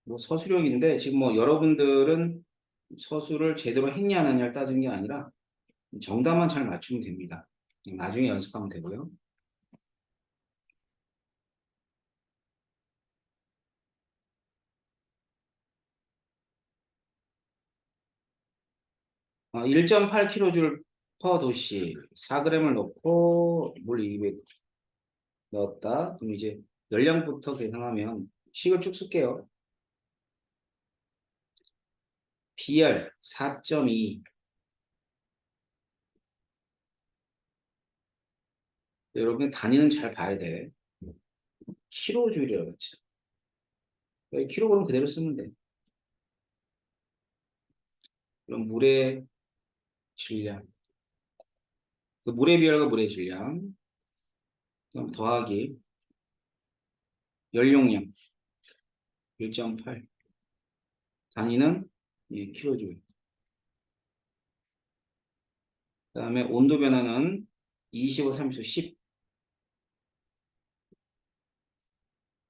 뭐 서술형인데 지금 뭐 여러분들은 서술을 제대로 했냐 안 했냐를 따지는 게 아니라 정답만 잘 맞추면 됩니다. 나중에 연습하면 되고요. 1.8kJ 퍼 도시 4g을 넣고 물 200 넣었다. 그럼 이제 열량부터 계산하면 식을 쭉 쓸게요. B열 4.2. 여러분 단위는 잘 봐야 돼. 킬로줄이라고 그랬죠. 킬로그램 그대로 쓰면 돼. 그럼 물의 질량. 그 물의 비율과 물의 질량. 그럼 더하기 열용량 1.8. 단위는 킬로줄. 그 다음에 온도 변화는 25, 30, 10.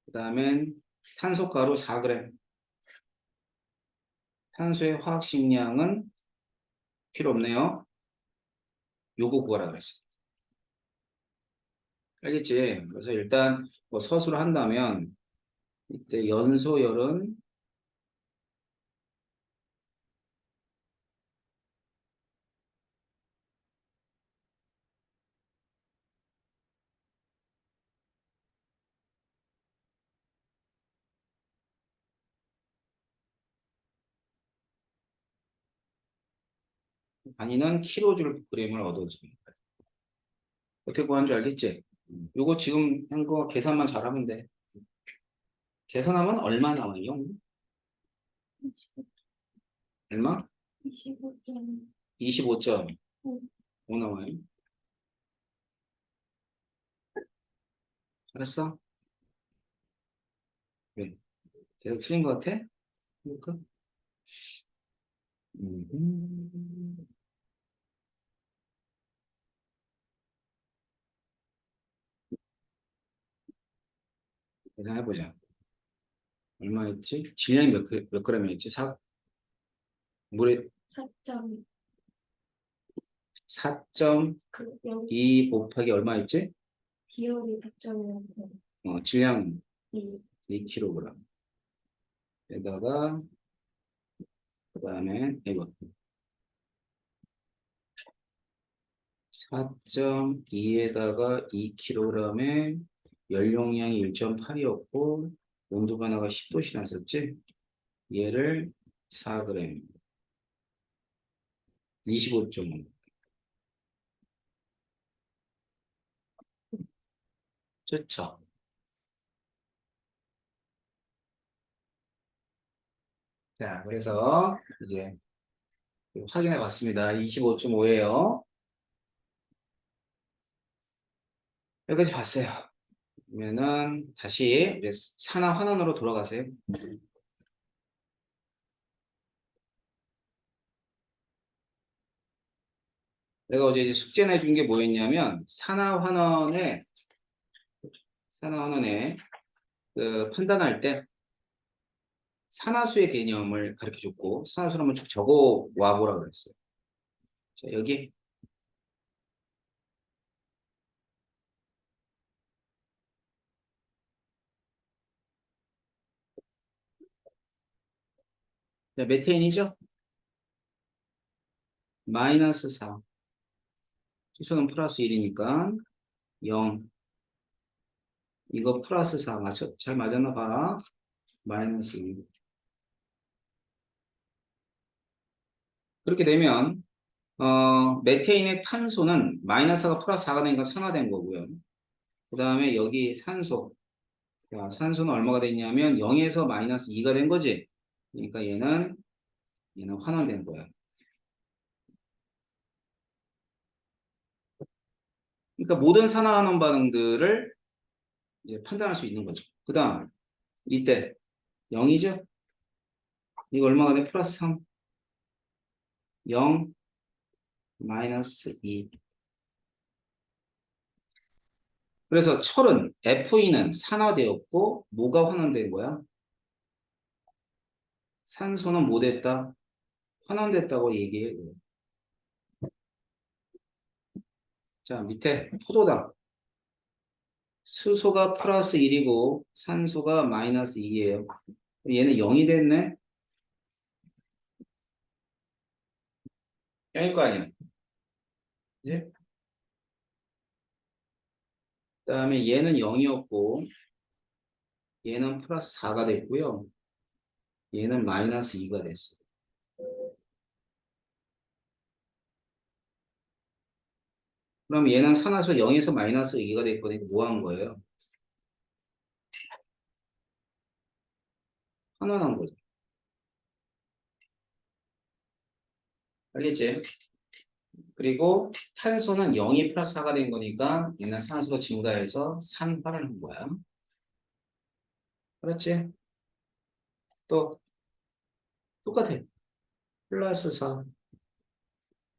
그 다음엔 탄소가루 4g. 탄소의 화학식량은 필요 없네요. 요거 구하라 그랬어. 알겠지? 그래서 일단 뭐 서술을 한다면 이때 연소열은 단위는 kg을 얻어집니다. 어떻게 구하는 줄 알겠지? 요거 지금 한 거 계산만 잘하면 돼. 계산하면 얼마 나와요? 얼마? 25점. 25.5 나와요. 알았어? 네. 계속 틀린 것 같아? 볼까? 음. 계산해보자. 얼마였지? 질량이 몇 g이었지? 물에 4점. 4.2 곱하기 얼마였지? 비율이 4점이었고. 질량 2. 2kg. 에다가 그 다음에 이거 4.2에다가 2kg에 열용량이 1.8이었고 온도 변화가 10도씩 났었지? 얘를 4g 25.5. 좋죠? 자, 그래서 이제 확인해 봤습니다. 25.5예요. 여기까지 봤어요. 그러면은 다시 이제 산화 환원으로 돌아가세요. 내가 어제 이제 숙제 내준 게 뭐였냐면 산화환원에 그 판단할 때 산화수의 개념을 가르쳐 줬고 산화수를 한번 쭉 적어 와 보라 그랬어요. 자, 여기 자, 메테인이죠? 마이너스 4. 수소는 플러스 1이니까 0. 이거 플러스 4 잘 맞았나 봐. 마이너스 2. 그렇게 되면 메테인의 탄소는 마이너스가 플러스 4가 되니까 산화된 거고요. 그 다음에 여기 산소. 자, 산소는 얼마가 됐냐면 0에서 마이너스 2가 된 거지. 그러니까 얘는 환원된 거야. 그러니까 모든 산화환원 반응들을 이제 판단할 수 있는 거죠. 그 다음 이때 0이죠? 이거 얼마가 돼? 플러스 3. 0 마이너스 2. 그래서 철은 FE는 산화되었고 뭐가 환원된 거야? 산소는 뭐 됐다? 환원됐다고 얘기해. 자, 밑에 포도당. 수소가 플러스 1이고 산소가 마이너스 2예요. 얘는 0이 됐네? 0일 거 아니야. 이제 그다음에 얘는 0이었고 얘는 플러스 4가 됐고요. 얘는 마이너스 2가 됐어요. 그럼 얘는 산화수 0에서 마이너스 2가 됐거든요. 뭐 한 거예요? 환원한 거죠. 알겠지? 그리고 탄소는 0이 플러스 4가 된 거니까 얘는 산소가 증가해서 산화를 한 거야. 그렇지? 또 똑같아. 플러스 4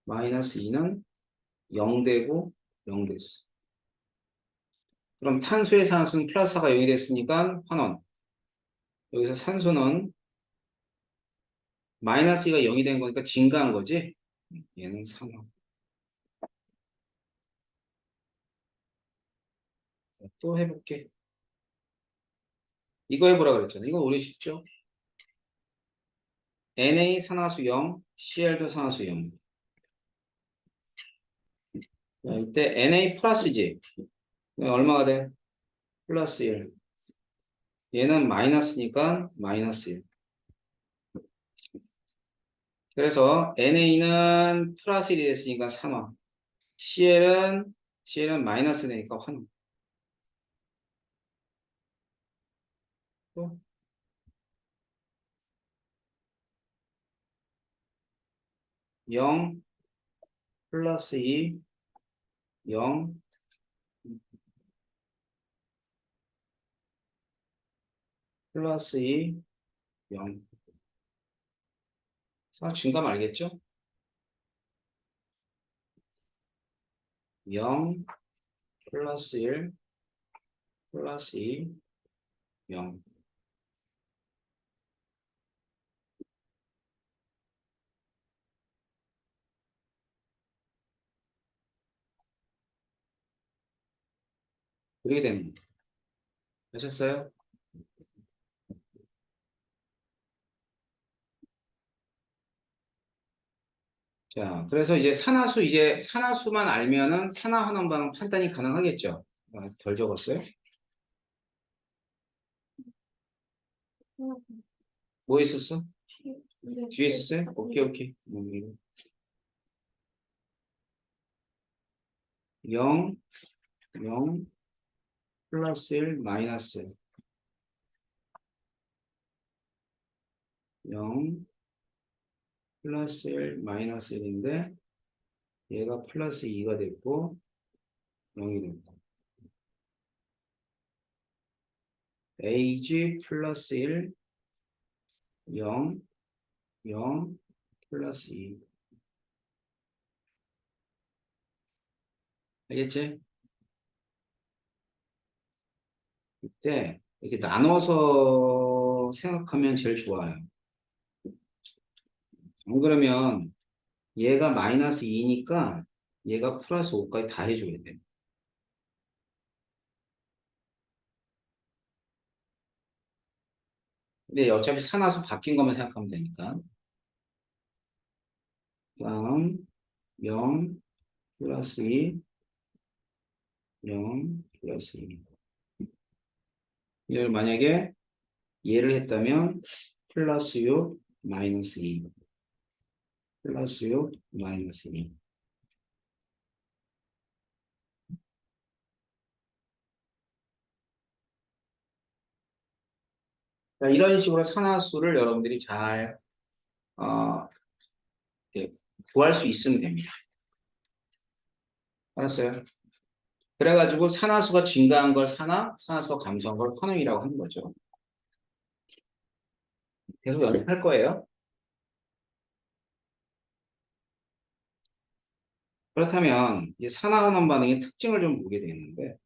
마이너스 2는 0 되고 0 됐어. 그럼 탄소의 산수는 플러스 4가 0이 됐으니까 환원. 여기서 산소는 마이너스 2가 0이 된 거니까 증가한 거지? 얘는 산화. 또 해볼게. 이거 해보라 그랬잖아. 이거 우리 쉽죠? Na 산화수 0, Cl도 산화수 0. 자, 이때 Na 플러스지. 얼마가 돼? 플러스 1. 얘는 마이너스니까 마이너스 1. 그래서 NA는 플러스 1이 됐으니까 산화. CL은 마이너스 되니까 환원. 또 0 플러스 2 0 플러스 2 0. 증감 알겠죠? 0 플러스 1 플러스 2 0. 이렇게 됩니다. 하셨어요? 자, 그래서 이제 산화수만 알면은 산화환원 반응 판단이 가능하겠죠? 덜 적었어요? 뭐 있었어? 뒤에 있었어요? 오케이, 오케이. 0, 0, 플러스 1, 마이너스 0, 플러스 1, 마이너스 1인데 얘가 플러스 2가 됐고 0이 됐고 AG 플러스 1, 0, 0, 플러스 2. 알겠지? 이때 이렇게 나눠서 생각하면 제일 좋아요. 안 그러면 얘가 마이너스 2니까 얘가 플러스 5까지 다 해줘야 돼. 근데 어차피 산화수 바뀐 것만 생각하면 되니까. 다음 0 플러스 2 0 플러스 2. 이걸 만약에 얘를 했다면 플러스 6 마이너스 2 플러스 6 마이너스 2. 자, 이런 식으로 산화수를 여러분들이 잘 어, 이렇게 구할 수 있으면 됩니다. 알았어요? 그래가지고 산화수가 증가한 걸 산화수가 감소한 걸 환원이라고 하는 거죠. 계속 연습할 거예요. 그렇다면 이제 산화환원 반응의 특징을 좀 보게 되는데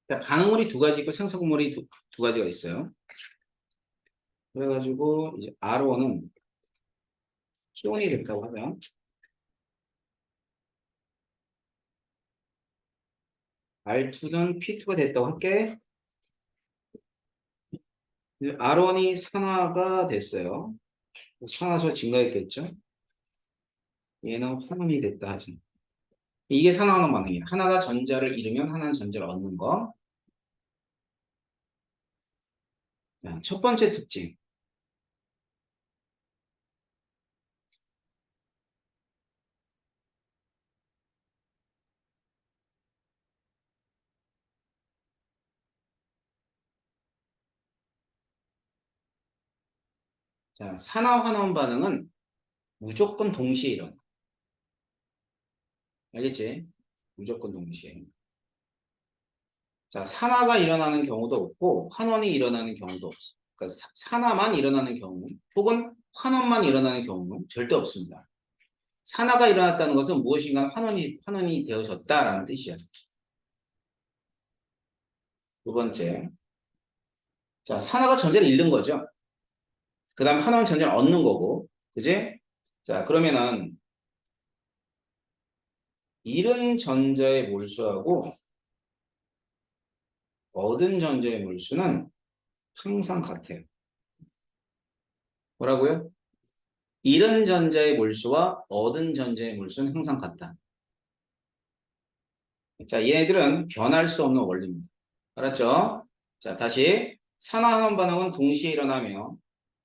자, 반응물이 두 가지 있고 생성물이 두 가지가 있어요. 그래가지고 이제 R1은 T1이 됐다고 하면 R2는 P2가 됐다고 할게. R1이 산화가 됐어요. 산화수가 증가했겠죠. 얘는 환원이 됐다 하지. 이게 산화환원 반응이에요. 하나가 전자를 잃으면 하나는 전자를 얻는 거. 자, 첫 번째 특징. 자, 산화환원 반응은 무조건 동시에 일어나. 알겠지? 무조건 동시에. 자, 산화가 일어나는 경우도 없고 환원이 일어나는 경우도 없어. 그러니까 산화만 일어나는 경우 혹은 환원만 일어나는 경우는 절대 없습니다. 산화가 일어났다는 것은 무엇인가 환원이 되어졌다라는 뜻이야. 두 번째. 자, 산화가 전자를 잃는 거죠. 그 다음 환원 전자를 얻는 거고. 그지? 자, 그러면은 잃은 전자의 몰수하고 얻은 전자의 몰수는 항상 같아요. 뭐라고요? 잃은 전자의 몰수와 얻은 전자의 몰수는 항상 같다. 자, 얘들은 변할 수 없는 원리입니다. 알았죠? 자, 다시 산화환원 반응은 동시에 일어나며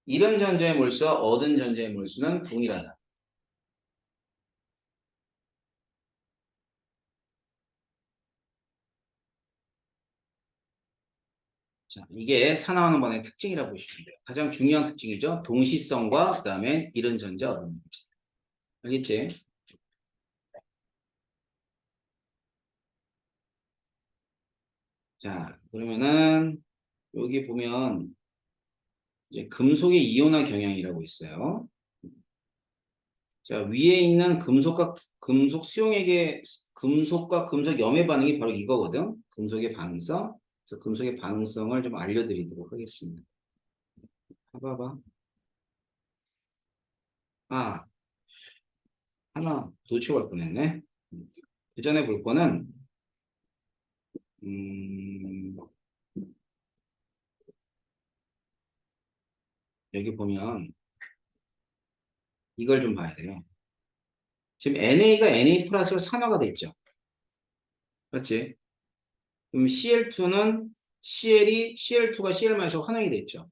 잃은 전자의 몰수와 얻은 전자의 몰수는 동일하다. 자, 이게 산화환원 반응의 특징이라고 보시면 돼요. 가장 중요한 특징이죠. 동시성과 그 다음에 잃은 전자, 얻은 전자. 알겠지? 자, 그러면은 여기 보면 이제 금속의 이온화 경향이라고 있어요. 자, 위에 있는 금속 수용액의 금속과 금속 염의 반응이 바로 이거거든. 금속의 반응성. 그래서 금속의 반응성을 좀 알려드리도록 하겠습니다. 봐봐봐. 아, 하나 놓치고 갈 뻔했네. 그 전에 볼 거는 음, 여기 보면 이걸 좀 봐야 돼요. 지금 NA가 NA 플러스로 산화가 됐죠. 맞지? 그럼 CL2는 CL2가 CL-로 환원이 됐죠.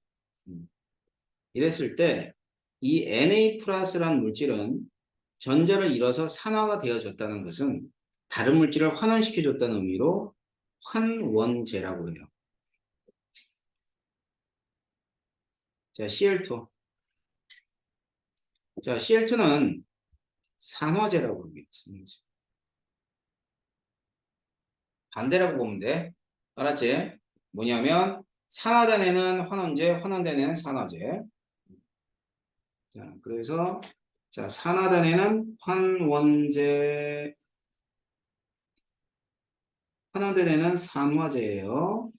이랬을 때 이 Na 플러스라는 물질은 전자를 잃어서 산화가 되어졌다는 것은 다른 물질을 환원시켜줬다는 의미로 환원제라고 해요. 자, CL2. 자, CL2는 산화제라고 하겠지. 반대라고 보면 돼. 알았지? 뭐냐면 산화된 애는 환원제, 환원된 애는 산화제. 자, 그래서 자, 산화된 애는 환원제, 환원된 애는 산화제예요.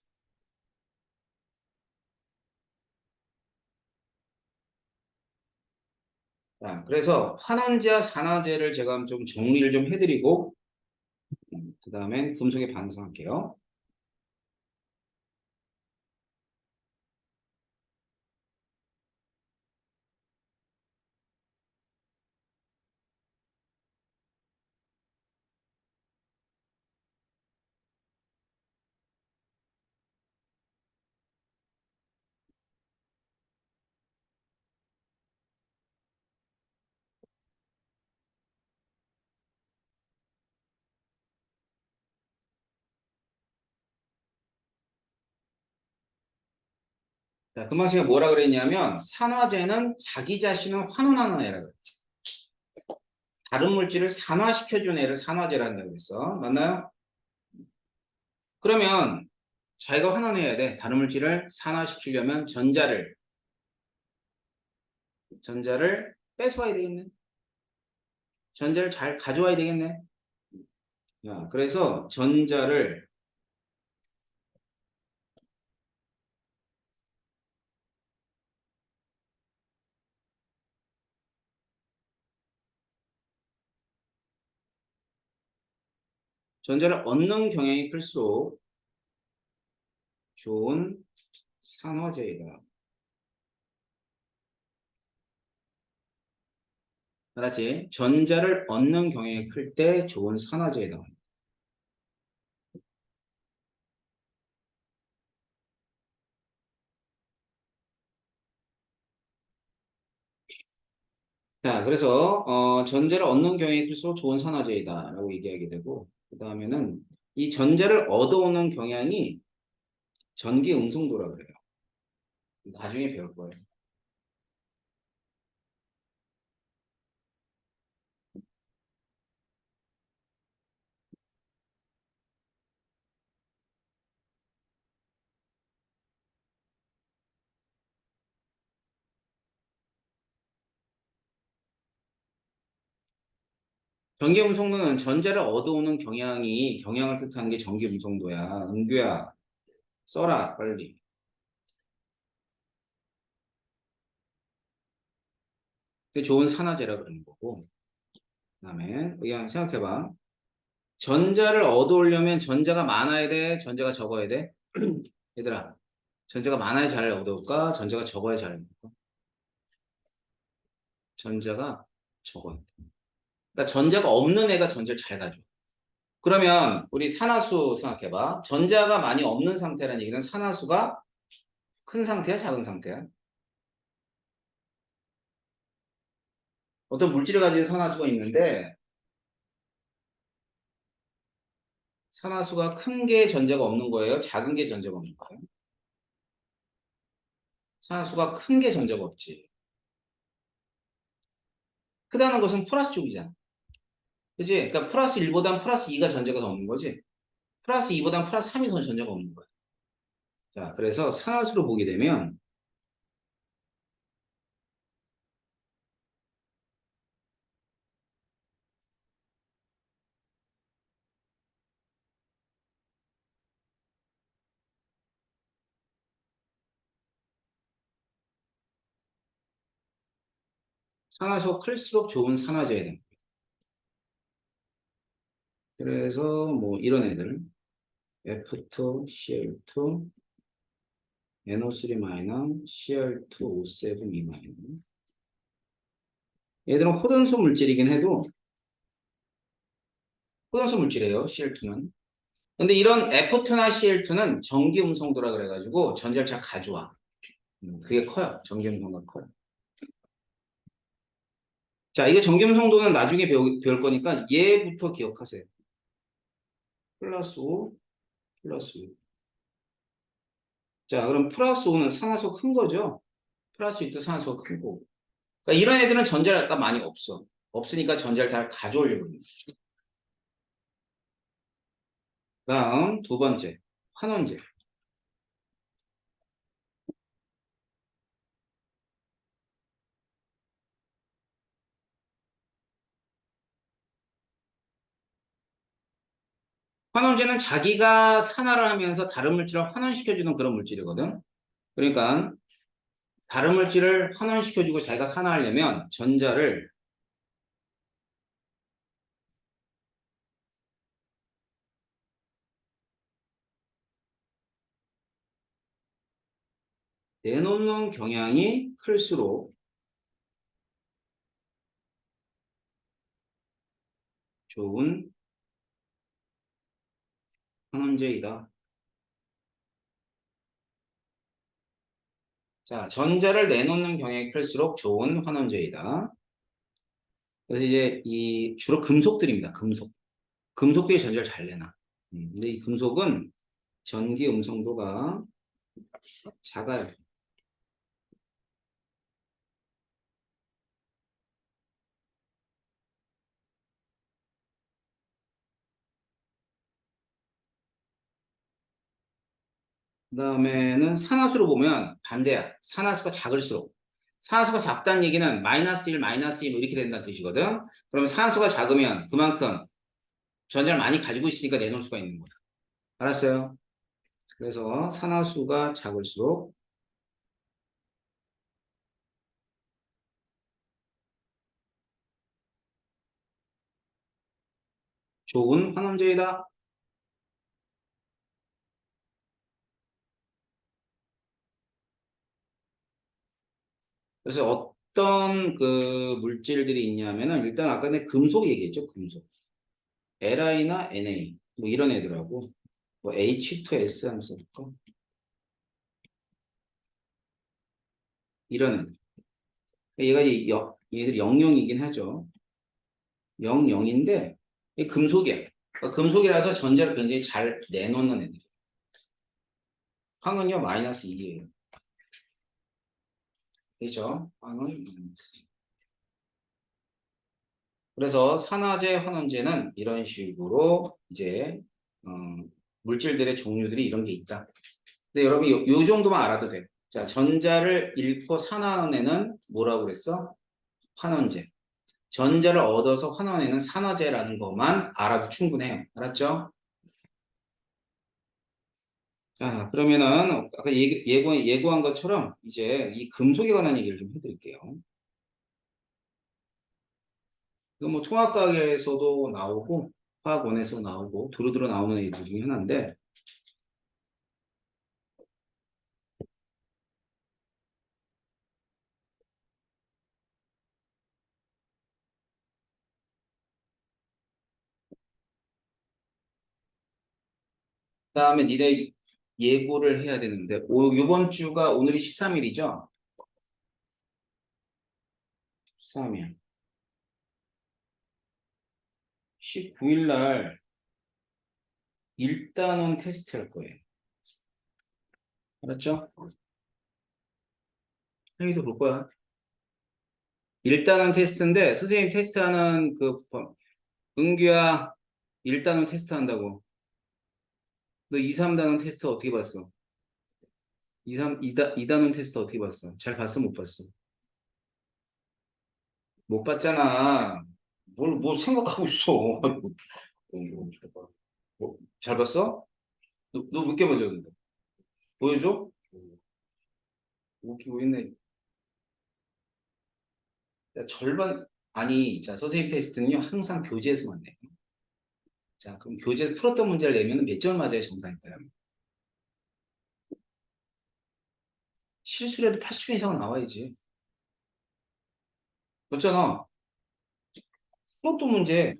자, 그래서 환원제와 산화제를 제가 좀 정리를 좀 해드리고 그 다음엔 금속에 반응할게요. 자, 금방 제가 뭐라 그랬냐면 산화제는 자기 자신을 환원하는 애라고 그랬죠. 다른 물질을 산화시켜준 애를 산화제라 한다고 그랬어. 맞나요? 그러면 자기가 환원해야 돼. 다른 물질을 산화시키려면 전자를 뺏어와야 되겠네. 전자를 잘 가져와야 되겠네. 자, 그래서 전자를 전자를 얻는 경향이 클수록 좋은 산화제이다. 알았지? 전자를 얻는 경향이 클 때 좋은 산화제이다. 자, 그래서 전자를 얻는 경향이 클수록 좋은 산화제이다라고 얘기하게 되고, 그 다음에는 이 전자를 얻어오는 경향이 전기 음성도라 그래요. 나중에 배울 거예요. 전기 음성도는 전자를 얻어오는 경향을 뜻하는 게 전기 음성도야. 은규야, 써라 빨리. 그게 좋은 산화제라 그러는 거고. 그다음에 그냥 생각해봐. 전자를 얻어오려면 전자가 많아야 돼, 전자가 적어야 돼? 얘들아, 전자가 많아야 잘 얻어올까? 전자가 적어야 잘 얻을까? 전자가 적어야 돼. 그러니까 전자가 없는 애가 전자를 잘 가져. 그러면 우리 산화수 생각해봐. 전자가 많이 없는 상태라는 얘기는 산화수가 큰 상태야, 작은 상태야? 어떤 물질을 가진 산화수가 있는데 산화수가 큰 게 전자가 없는 거예요? 작은 게 전자가 없는 거예요? 산화수가 큰 게 전자가 없지. 크다는 것은 플러스 쪽이잖아. 그지? 그러니까 플러스 1보단 플러스 2가 전자가 더 없는 거지. 플러스 2보단 플러스 3이 더 전자가 없는 거야. 자, 그래서 산화수로 보게 되면 산화수가 클수록 좋은 산화제야 됩니다. 그래서 뭐 이런 애들 F2, Cl2, NO3- Cl2O7 E-. 얘들은 호단수 물질이긴 해도 호단수 물질이에요. Cl2는. 근데 이런 F2나 Cl2는 전기 음성도라 그래가지고 전자를 잘 가져와. 그게 커요. 전기 음성도가 커요. 자, 이게 전기 음성도는 나중에 배울 거니까 얘부터 기억하세요. 플러스 5, 플러스 6. 자, 그럼 플러스 5는 산화수 큰 거죠? 플러스 6도 산화수가 크고. 그러니까 이런 애들은 전자가 많이 없어. 없으니까 전자를 다 가져오려고 합니다. 다음 두 번째, 환원제. 환원제는 자기가 산화를 하면서 다른 물질을 환원시켜주는 그런 물질이거든. 그러니까 다른 물질을 환원시켜주고 자기가 산화하려면 전자를 내놓는 경향이 클수록 좋은 환원제이다. 자, 전자를 내놓는 경향이 클수록 좋은 환원제이다. 그래서 이제 이 주로 금속들입니다. 금속. 금속들이 전자를 잘 내놔. 근데 이 금속은 전기 음성도가 작아요. 그 다음에는 산화수로 보면 반대야. 산화수가 작을수록. 산화수가 작다는 얘기는 마이너스 1, 마이너스 2 뭐 이렇게 된다는 뜻이거든. 그러면 산화수가 작으면 그만큼 전자를 많이 가지고 있으니까 내놓을 수가 있는 거야. 알았어요? 그래서 산화수가 작을수록 좋은 환원제이다. 그래서 어떤 그 물질들이 있냐면은 일단 아까 내 금속 얘기했죠. 금속. Li나 Na 뭐 이런 애들하고 뭐 H2S 하면 써볼까? 이런 애들. 얘가 얘들 영영이긴 하죠. 영영인데 이 금속이야. 그러니까 금속이라서 전자를 굉장히 잘 내놓는 애들. 황은요 마이너스 2예요. 그죠? 황은 마이너스 2. 그래서 산화제, 환원제는 이런 식으로 이제 어, 물질들의 종류들이 이런 게 있다. 근데 여러분 요 정도만 알아도 돼. 자, 전자를 잃고 산화하는 애는 뭐라고 그랬어? 환원제. 전자를 얻어서 환원에는 산화제라는 것만 알아도 충분해요. 알았죠? 자, 그러면은 아까 예고한 것처럼 이제 이 금속에 관한 얘기를 좀 해드릴게요. 이거 뭐 통합과학에서도 나오고 화학원에서 나오고 두루두루 나오는 얘기 중에 하나인데 그다음에 니네 예고를 해야 되는데 요번 주가 오늘이 13일이죠? 13일. 19일 날 일단은 테스트 할 거예요. 알았죠? 회의도 볼 거야. 일단은 테스트인데 선생님 테스트하는 그 은규야 일단은 테스트 한다고. 너 2, 3단원 테스트 어떻게 봤어? 2단원 테스트 어떻게 봤어? 잘 봤어, 못 봤어? 못 봤잖아. 뭘 생각하고 있어. 잘 봤어? 너 몇 개 맞았는데? 보여줘? 웃기고 있네. 야, 절반, 아니, 자, 선생님 테스트는요, 항상 교재에서만 내. 자, 그럼 교재에서 풀었던 문제를 내면 몇 점 맞아야 정상일까요? 실수라도 80점 이상은 나와야지. 그렇잖아. 풀었던 문제.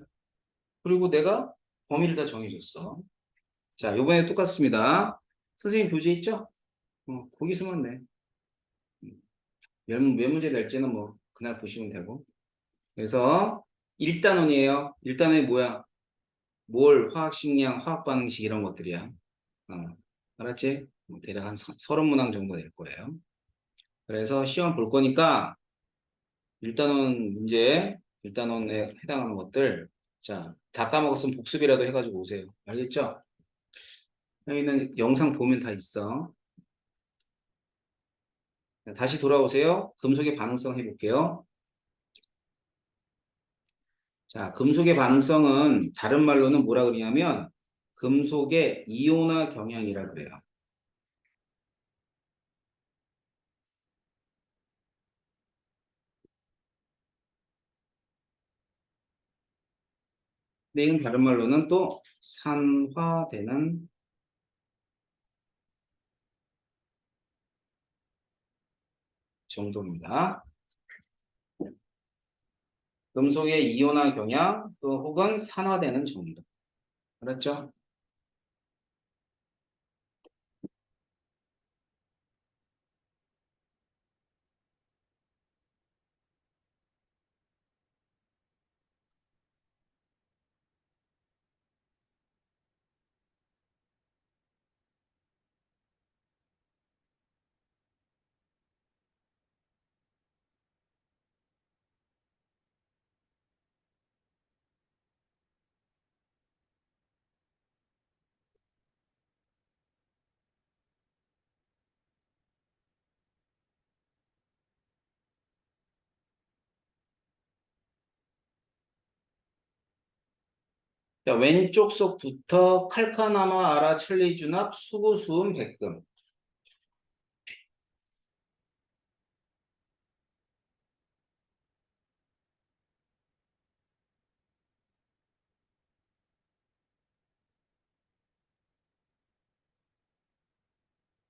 그리고 내가 범위를 다 정해줬어. 자, 요번에 똑같습니다. 선생님 교재 있죠? 거기서만 내. 몇 문제 낼지는 뭐, 그날 보시면 되고. 그래서, 1단원이에요. 1단원이 뭐야? 몰, 화학식량, 화학반응식 이런 것들이야. 어, 알았지? 대략 한 30문항 정도 될 거예요. 그래서 시험 볼 거니까, 1단원 문제, 1단원에 해당하는 것들, 자, 다 까먹었으면 복습이라도 해가지고 오세요. 알겠죠? 여기는 영상 보면 다 있어. 다시 돌아오세요. 금속의 반응성 해볼게요. 자, 금속의 반응성은 다른 말로는 뭐라 그러냐면 금속의 이온화 경향이라 그래요. 근데 이건 다른 말로는 또 산화되는 정도입니다. 금속의 이온화 경향 또 혹은 산화되는 정도. 알았죠? 자, 왼쪽 속부터 칼카나마 아라 첼리주납 수구수음 백금.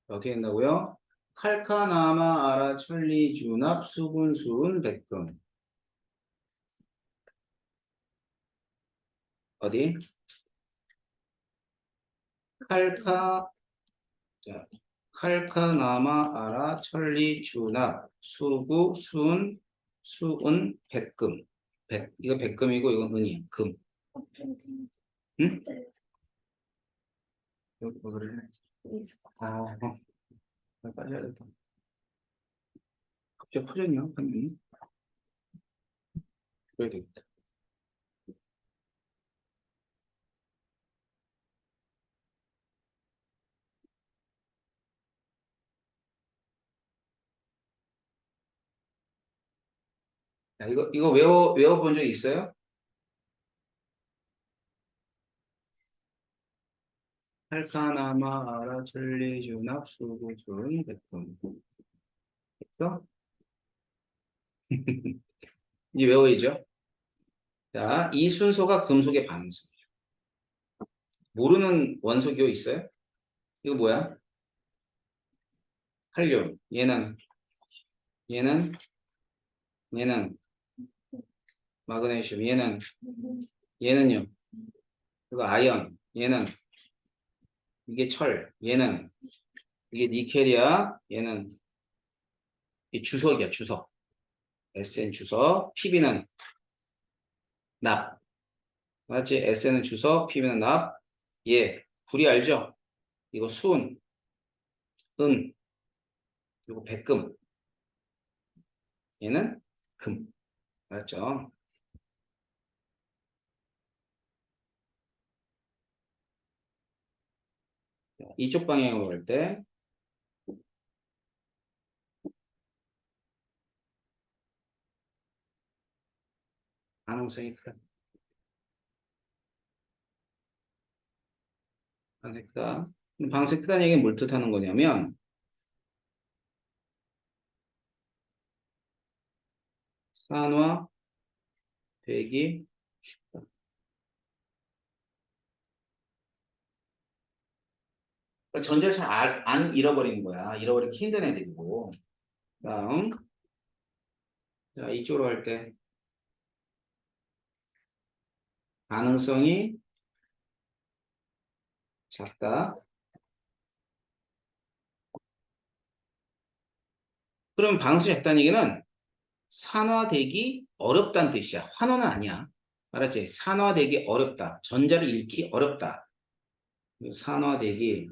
어떻게 된다고요? 칼카나마, 아라, 천리, 주납, 수분, 수은, 백금. 어디? 칼카, 자, 칼카나마, 아라, 천리, 주납, 수구, 수은, 수은, 백금. 이거 백금이고 이건 은이야. 금. 응? 뭐 그래? 아, 빠져야겠다. 갑자기 퍼졌냐? 화면이? 그래야 되겠다. 야, 이거 외워본 적 있어요? 칼카나마, 아라, 천리, 주납, 수구, 수은, 백금. 됐어? 이제 외워야죠. 자, 이 순서가 금속의 반응성. 모르는 원소기호 있어요? 이거 뭐야? 칼륨. 얘는, 얘는 마그네슘. 얘는요. 이거 아연. 이게 철. 이게 니켈이야. 얘는 이 주석이야, 주석. SN 주석. PB는 납. 맞지? SN은 주석, PB는 납. 불이 알죠? 이거 수은, 은, 그리고 백금. 얘는 금. 알았죠? 이쪽 방향으로 갈 때, 반응성이 크다. 반응성이 크다. 반응성이 크다는 얘기는 뭘 뜻하는 거냐면, 산화되기 쉽다. 그러니까 전제를 잘 안 잃어버리는 거야. 잃어버리기 힘든 애들이고. 다음, 자, 이쪽으로 갈 때, 반응성이 작다. 그럼 반응성이 작다는 얘기는 산화되기 어렵다는 뜻이야. 환원은 아니야. 알았지? 산화되기 어렵다. 전자를 잃기 어렵다. 산화되기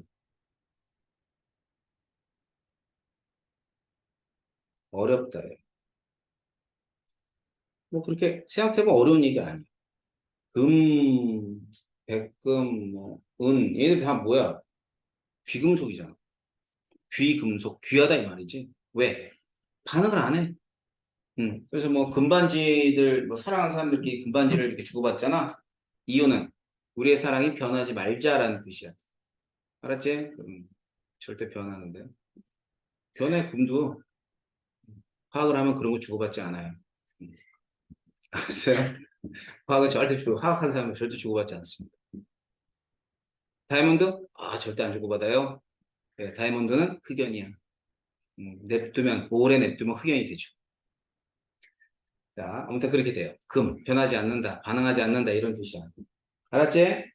어렵다. 뭐 그렇게 생각해보면 어려운 얘기 아니야. 금, 백금, 뭐, 은, 얘들 다 뭐야? 귀금속이잖아. 귀금속, 귀하다 이 말이지. 왜? 반응을 안 해. 그래서 뭐 금반지들, 뭐 사랑하는 사람들끼리 금반지를 이렇게 주고받잖아. 이유는 우리의 사랑이 변하지 말자라는 뜻이야. 알았지? 절대 변하는데. 변해, 금도. 화학을 하면 그런 거 주고받지 않아요. 음, 알았어요? 화학은 절대 화학한 사람은 절대 주고받지 않습니다. 다이아몬드? 아, 절대 안 주고받아요. 네, 다이아몬드는 흑연이야. 냅두면, 오래 냅두면 흑연이 되죠. 자, 아무튼 그렇게 돼요. 변하지 않는다, 반응하지 않는다, 이런 뜻이야. 알았지?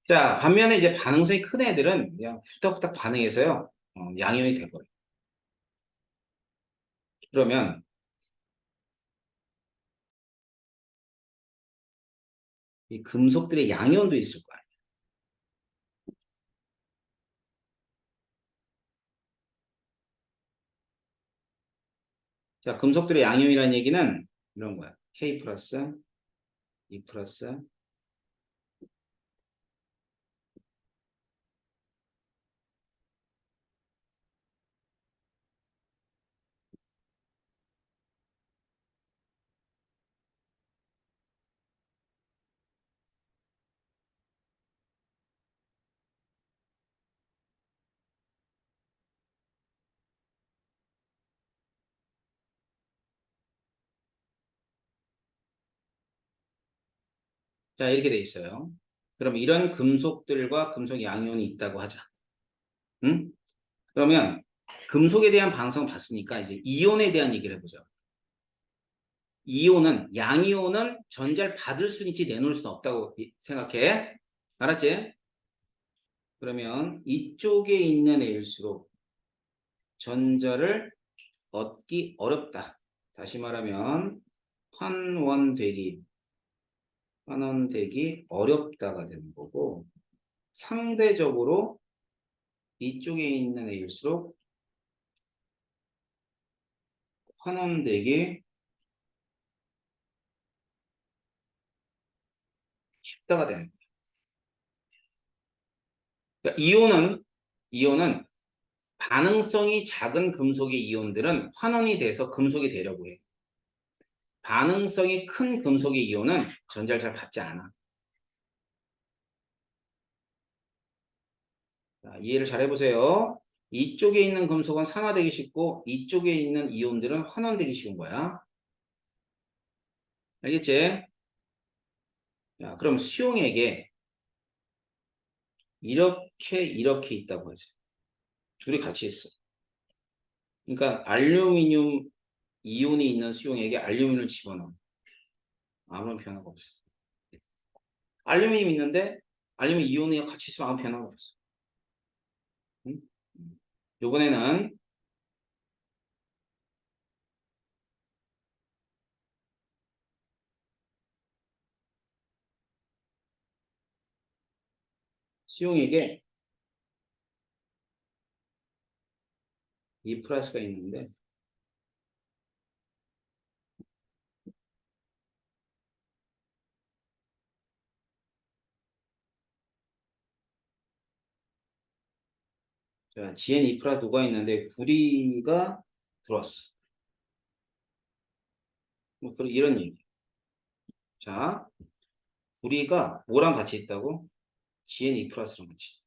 자, 반면에 이제 반응성이 큰 애들은 그냥 후딱후딱 반응해서요, 양이온이 돼버려. 그러면, 이 금속들의 양이온도 있을 거야. 자, 금속들의 양이온이라는 얘기는 이런 거야. K 플러스, E 플러스. 자, 이렇게 돼 있어요. 그럼 이런 금속들과 금속 양이온이 있다고 하자. 응? 그러면 금속에 대한 반응성 봤으니까 이제 이온에 대한 얘기를 해보죠. 이온은 양이온은 전자를 받을 수는 있지 내놓을 수는 없다고 생각해. 알았지? 그러면 이쪽에 있는 애일수록 전자를 얻기 어렵다. 다시 말하면 환원되기 어렵다가 되는 거고, 상대적으로 이쪽에 있는 애일수록 환원되기 쉽다가 되는 거야. 그러니까 이온은 반응성이 작은 금속의 이온들은 환원이 돼서 금속이 되려고 해. 반응성이 큰 금속의 이온은 전자를 잘 받지 않아. 자, 이해를 잘 해보세요. 이쪽에 있는 금속은 산화되기 쉽고 이쪽에 있는 이온들은 환원되기 쉬운 거야. 알겠지? 자, 그럼 수용액에 이렇게 있다고 하죠. 둘이 같이 있어. 그러니까 알루미늄 이온이 있는 수용액에 알루미늄을 집어넣어. 아무런 변화가 없어. 알루미늄 있는데 알루미늄 이온이 같이 있으면 아무 변화가 없어. 응? 요번에는 수용액에 이 플러스가 있는데 자, GN 2 플러스 누가 있는데 구리가 들어왔어. 뭐 이런 얘기. 자, 구리가 뭐랑 같이 있다고? GN 2 플러스랑 같이.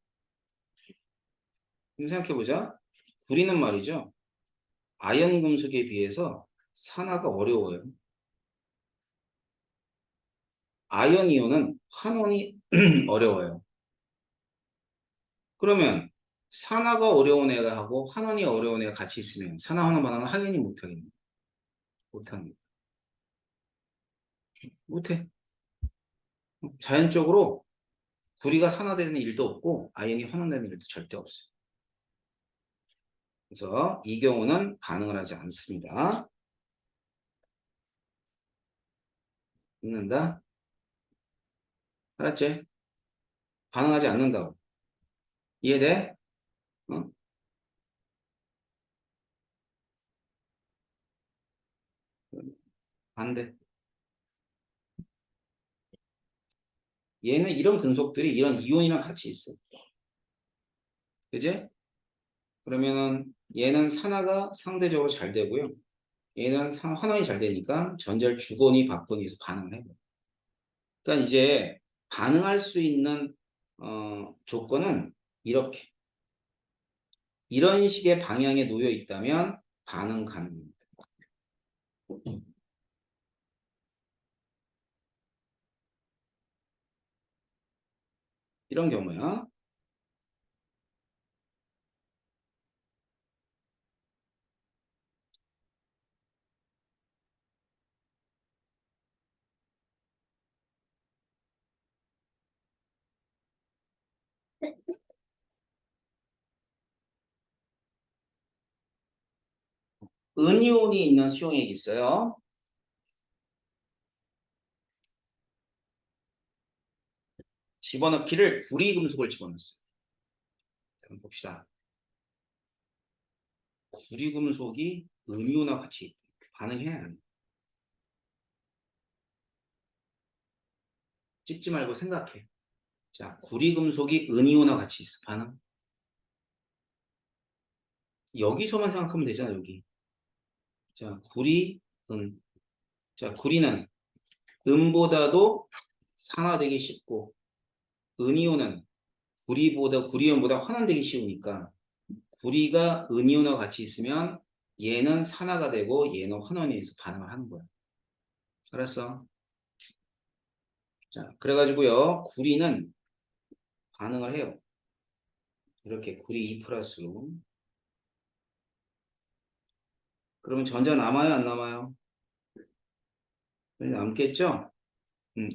생각해보자. 구리는 말이죠. 아연 금속에 비해서 산화가 어려워요. 아연 이온은 환원이 어려워요. 그러면 산화가 어려운 애가 하고 환원이 어려운 애가 같이 있으면 산화 환원 반응은 하겠니 못하겠니? 못하는. 못해. 자연적으로 구리가 산화되는 일도 없고 아연이 환원되는 일도 절대 없어요. 그래서 이 경우는 반응을 하지 않습니다. 읽는다? 알았지? 반응하지 않는다고. 이해돼? 어? 반대. 얘는 이런 금속들이 이런 이온이랑 같이 있어. 그지? 그러면은 얘는 산화가 상대적으로 잘 되고요. 얘는 환원이 잘 되니까 전자를 주거니 받거니 해서 반응을 해요. 그러니까 이제 반응할 수 있는 조건은 이렇게 이런 식의 방향에 놓여 있다면 반응 가능합니다. 이런 경우야. 은이온이 있는 수용액이 있어요. 집어넣기를 구리금속을 집어넣었어요. 한번 봅시다. 구리금속이 은이온과 같이 반응해야 해요. 찍지 말고 생각해. 자, 구리금속이 은이온과 같이 있어. 반응. 여기서만 생각하면 되잖아, 여기. 자, 구리, 은. 자, 구리는 은보다도 산화되기 쉽고, 은이온은 구리온보다 환원되기 쉬우니까, 구리가 은이온과 같이 있으면 얘는 산화가 되고 얘는 환원이 돼서 반응을 하는 거야. 알았어? 자, 그래가지고요, 구리는 반응을 해요. 이렇게 구리 2 플러스로. 그러면 전자 남아요, 안 남아요? 남겠죠?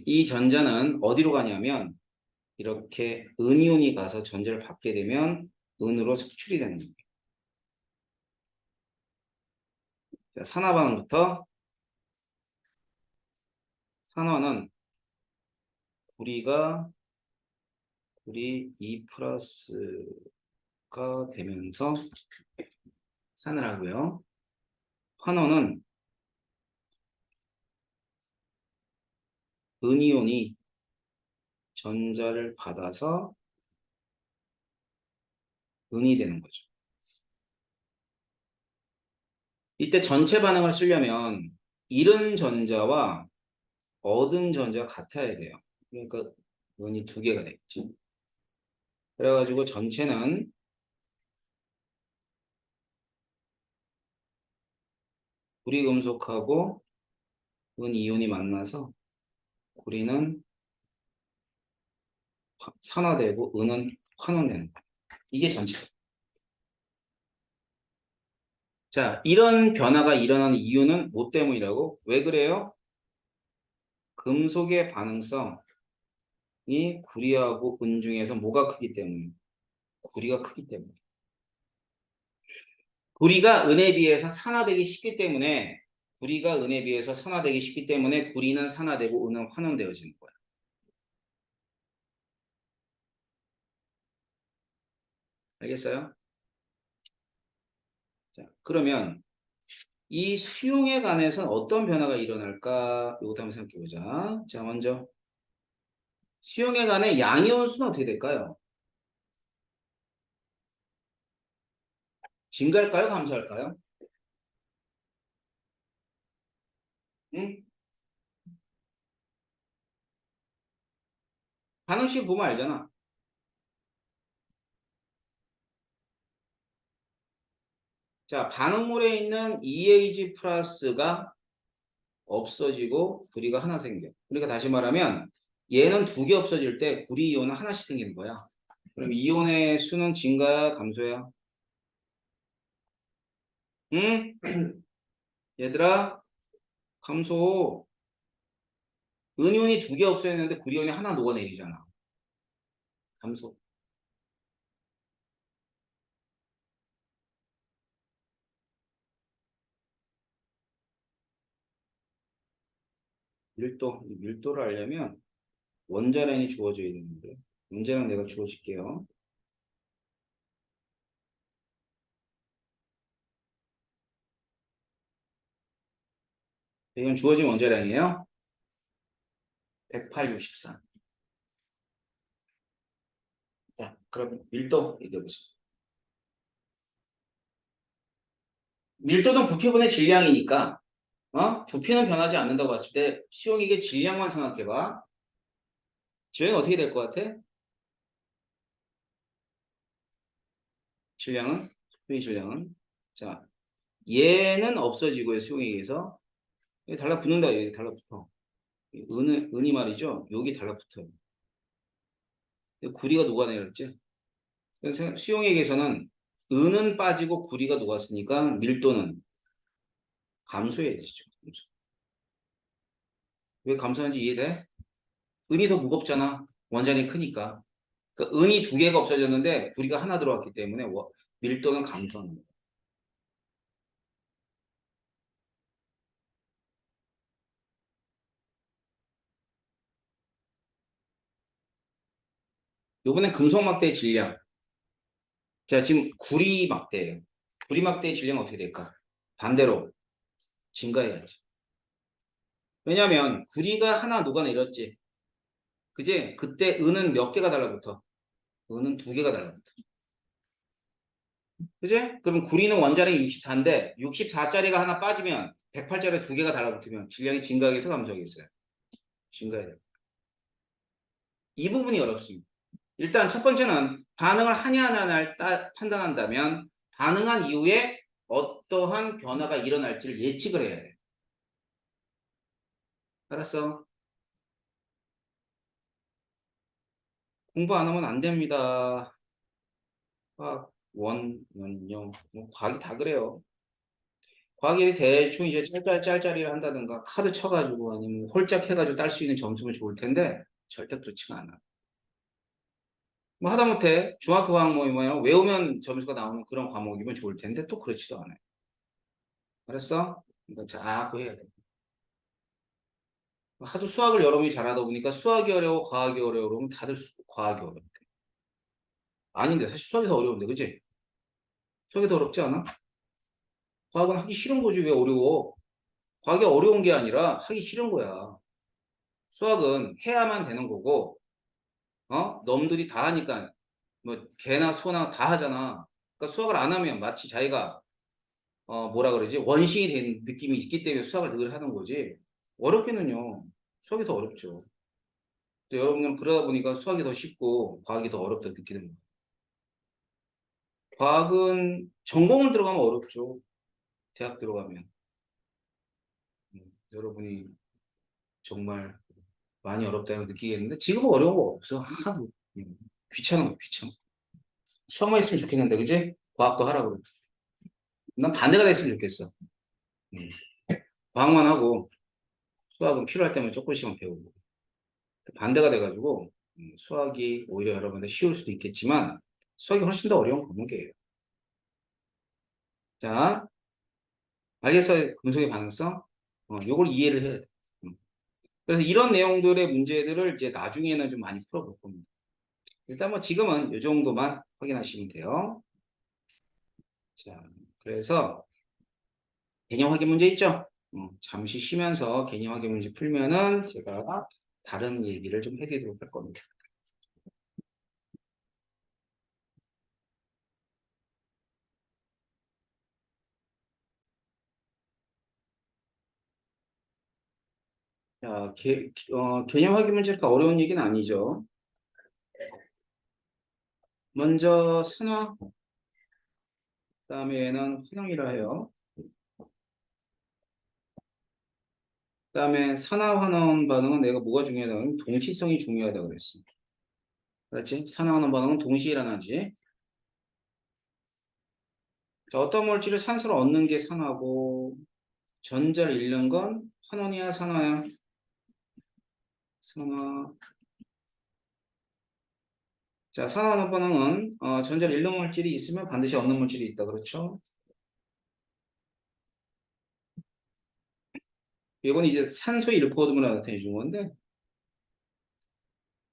이 전자는 어디로 가냐면 이렇게 은이온이 가서 전자를 받게 되면 은으로 색출이 되는 거예요. 자, 산화 반응부터 산화는 구리 2 플러스가 되면서 산을 하고요. 환원은 은이온이 전자를 받아서 은이 되는 거죠. 이때 전체 반응을 쓰려면 잃은 전자와 얻은 전자가 같아야 돼요. 그러니까 은이 두 개가 되겠죠. 그래가지고 전체는 구리 금속하고 은 이온이 만나서 구리는 산화되고 은은 환원되는 거예요. 이게 전체예요. 자, 이런 변화가 일어나는 이유는 뭐 때문이라고? 왜 그래요? 금속의 반응성이 구리하고 은 중에서 뭐가 크기 때문에? 구리가 크기 때문에. 구리가 은에 비해서 산화되기 쉽기 때문에 구리가 은에 비해서 산화되기 쉽기 때문에 구리는 산화되고 은은 환원되어지는 거야. 알겠어요? 자, 그러면 이 수용에 관해서 어떤 변화가 일어날까? 이것도 한번 생각해 보자. 자, 먼저 수용에 관해 양이온 수는 어떻게 될까요? 증가할까요? 감소할까요? 응? 반응식 보면 알잖아. 자, 반응물에 있는 EAG 플러스가 없어지고 구리가 하나 생겨. 그러니까 다시 말하면 얘는 두 개 없어질 때 구리 이온은 하나씩 생기는 거야. 그럼 이온의 수는 증가야, 감소야? 응? 얘들아, 감소. 은이온이 두 개 없어졌는데 구리온이 하나 녹아내리잖아. 감소. 밀도를 알려면 원자량이 주어져야 되는데 원자량 내가 주어질게요. 이건 주어진 원자량이에요. 108, 64. 자, 그럼 밀도 얘기해보자. 밀도는 부피분의 질량이니까 부피는 변하지 않는다고 봤을 때 수용액의 질량만 생각해봐. 질량이 어떻게 될 것 같아? 수용의 질량은 자, 얘는 없어지고요. 수용액에서 여기 달라붙는다. 여기 달라붙어. 은이 말이죠. 여기 달라붙어요. 구리가 녹아내렸지. 그래서 수용액에서는 은은 빠지고 구리가 녹았으니까 밀도는 감소해야 되죠. 감소. 왜 감소하는지 이해돼? 은이 더 무겁잖아. 원자량이 크니까. 그러니까 은이 두 개가 없어졌는데 구리가 하나 들어왔기 때문에 밀도는 감소하는 거야. 요번엔 금속 막대의 질량. 자, 지금 구리 막대예요. 구리 막대의 질량은 어떻게 될까? 반대로 증가해야지. 왜냐면 구리가 하나 녹아내렸지. 그지? 그때 은은 몇 개가 달라붙어? 은은 두 개가 달라붙어. 그지? 그럼 구리는 원자량이 64인데 64짜리가 하나 빠지면 108짜리 두 개가 달라붙으면 질량이 증가하겠어, 감소하겠어요? 증가해야 돼. 이 부분이 어렵습니다. 일단 첫 번째는 반응을 하냐 안 하냐를 판단한다면 반응한 이후에 어떠한 변화가 일어날지를 예측을 해야 돼. 알았어? 공부 안 하면 안 됩니다. 과학 원, 원, 영, 뭐 과학이 다 그래요. 과학이 대충 이제 짤짤짤짤이를 한다든가 카드 쳐가지고 아니면 홀짝 해가지고 딸 수 있는 점수면 좋을 텐데 절대 그렇지가 않아. 뭐 하다못해 중학교 과목이 뭐냐 외우면 점수가 나오는 그런 과목이면 좋을 텐데 또 그렇지도 않아요. 알았어? 그러니까 자꾸 해야 돼. 하도 수학을 여러분이 잘하다 보니까 수학이 어려워 과학이 어려워 그러면 다들 과학이 어렵대. 아닌데 사실 수학이 더 어려운데 그치? 수학이 더 어렵지 않아? 과학은 하기 싫은 거지 왜 어려워? 과학이 어려운 게 아니라 하기 싫은 거야. 수학은 해야만 되는 거고 놈들이 다 하니까 뭐 개나 소나 다 하잖아. 그러니까 수학을 안 하면 마치 자기가 뭐라 그러지 원시이 된 느낌이 있기 때문에 수학을 늘 하는 거지. 어렵게는요. 수학이 더 어렵죠. 또 여러분은 그러다 보니까 수학이 더 쉽고 과학이 더 어렵다 느끼는 거예요. 과학은 전공을 들어가면 어렵죠. 대학 들어가면. 여러분이 정말 많이 어렵다고 느끼겠는데 지금은 어려운 거 없어. 하나도. 귀찮은 거 귀찮아. 수학만 있으면 좋겠는데 그지? 과학도 하라고 그래. 난 반대가 됐으면 좋겠어. 음. 과학만 하고 수학은 필요할 때만 조금씩만 배우고. 반대가 돼가지고 수학이 오히려 여러분들 쉬울 수도 있겠지만 수학이 훨씬 더 어려운 과목이에요. 자, 알겠어요? 금속의 반응성? 요걸 이해를 해야 돼. 그래서 이런 내용들의 문제들을 이제 나중에는 좀 많이 풀어볼 겁니다. 일단 뭐 지금은 이 정도만 확인하시면 돼요. 자, 그래서 개념 확인 문제 있죠? 잠시 쉬면서 개념 확인 문제 풀면은 제가 다른 얘기를 좀 해드리도록 할 겁니다. 자, 개념 확인 문제가 어려운 얘기는 아니죠. 먼저 산화, 그다음에 얘는 환영이라 해요. 그다음에 산화 환원 반응은 내가 뭐가 중요하다고 동시성이 중요하다고 그랬어. 그렇지? 산화 환원 반응은 동시에 일어나지. 자, 어떤 물질을 산소로 얻는 게 산화고 전자를 잃는 건 환원이야 산화야? 산화. 자, 산화 환원 반응은 전자를 잃는 물질이 있으면 반드시 얻는 물질이 있다. 그렇죠? 이건 이제 산소 잃고 얻음을 나타내 준 건데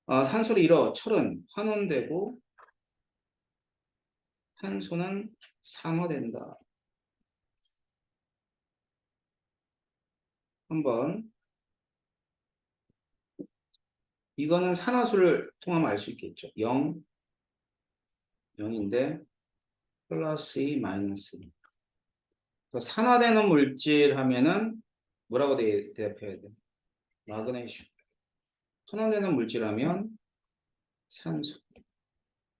산소를 잃어 철은 환원되고 탄소는 산화된다. 한번 이거는 산화수를 통하면 알 수 있겠죠. 0, 0인데 플러스 2, 마이너스 2. 산화되는 물질 하면은 뭐라고 대답해야 돼? 마그네슘. 산화되는 물질 하면 산소.